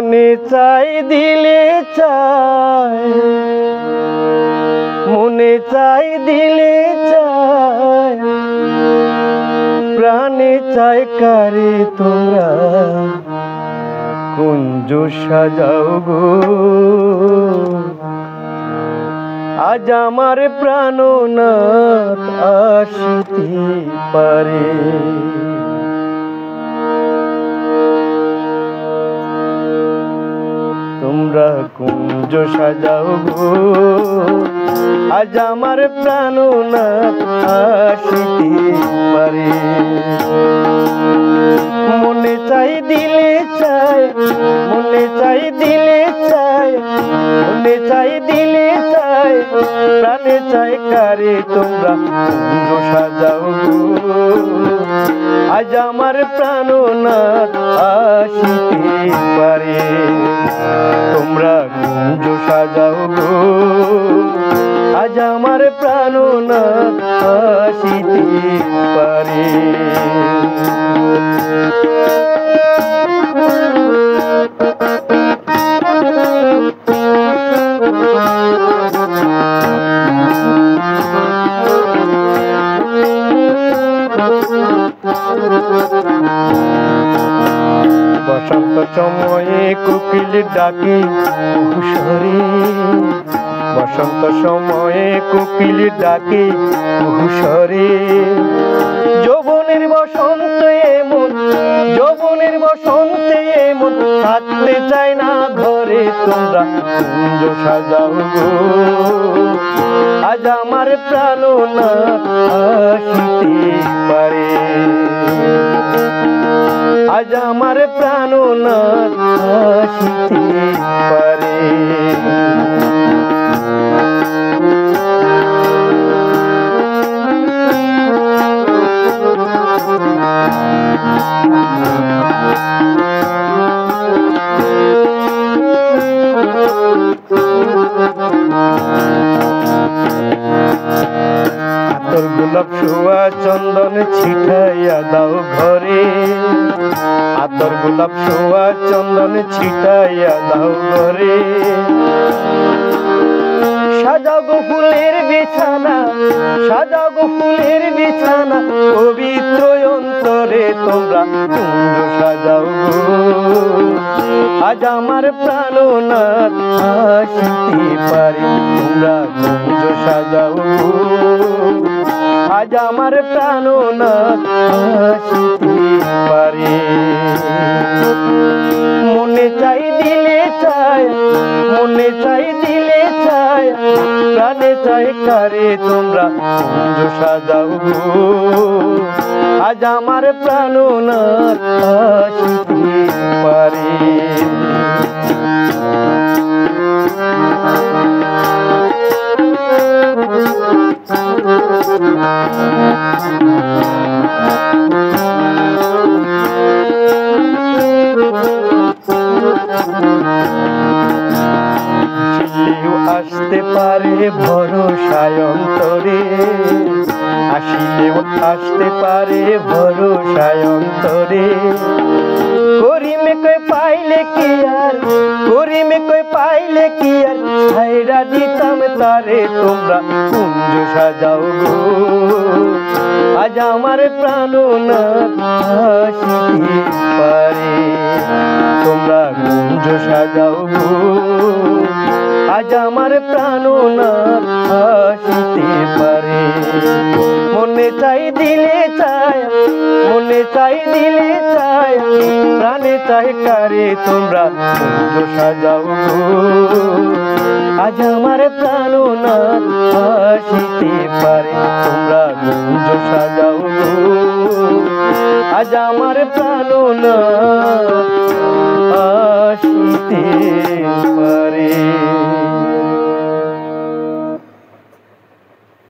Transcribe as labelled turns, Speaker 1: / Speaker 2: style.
Speaker 1: মনে চাই দিলে চাই, মনে চাই দিলে চাই, প্রাণে চাই কারে তোমরা কুঞ্জ সাজাও গো। আজ আমার প্রাণনাথ আসিতে পারে। তোমরা কুঞ্জ সাজাও গো, আজ আমার প্রাণনাথ আসিতে পারে। মনে চাই দিলে চাই, মনে চাই দিলে চাই, মনে চাই দিলে চাই, প্রাণে চাই কারে তোমরা কুঞ্জ সাজাও গো। আজ আমার প্রাণনাথ আসিতে পারে। তোমরা কুঞ্জ সাজাও গো, আজ আমার প্রাণনাথ আসিতে পারে। বসন্ত সময়ে কোকিল ডাকে ঘুষরে, বসন্ত সময়ে কোকিল ডাকে ঘুষরে। যৌবনের বসন্ত এমন, যৌবনের বসন্ত এমন, থাকতে চায় না ঘরে তোমরা কুঞ্জ সাজাও গো। আজ আমার প্রাণনাথ আসিতে পারে। আজ আমার প্রাণনাথ আসিতে পারে। আতর গোলাপ ছোঁয়া চন্দন ছিটাইয়া দাও ঘরে, আতর গোলাপ ছোঁয়া চন্দন ছিটাইয়া দাও ঘরে। সাজাও গো ফুলের বিছানা, সাজাও গো ফুলের বিছানা, পবিত্র অন্তরে তোমরা কুঞ্জ সাজাও গো। আজ আমার প্রাণনাথ আসিতে পারে। তোমরা কুঞ্জ সাজাও গো, আজ আমার প্রাণনাথ আসিতে পারে। মনে চাই দিলে চাই, মনে চাই দিলে চাই, প্রাণে চাই কারে তোমরা কুঞ্জ সাজাও গো। আজ আমার প্রাণনাথ আসিতে পারে। আসতে পারে ভরসায় অন্তরে, আসিলেও আসতে পারে ভরসায় অন্তরে। করিমে কই পাইলে কি আর, করিমে কই পাইলে কি আর, ছাইরা দিতাম তারে তোমরা কুঞ্জ সাজাও গো। আজ আমার প্রাণনাথ আসিতে পারে। তোমরা কুঞ্জ সাজাও গো, আজ আমার প্রাণনাথ আসিতে পারে। মনে চাই দিলে চাই, মনে চাই দিলে চাই, প্রাণে চাই কারে তোমরা কুঞ্জ সাজাও গো। আজ আমার প্রাণনাথ আসিতে পারে। তোমরা কুঞ্জ সাজাও গো, আজ আমার প্রাণনাথ আসিতে পারে।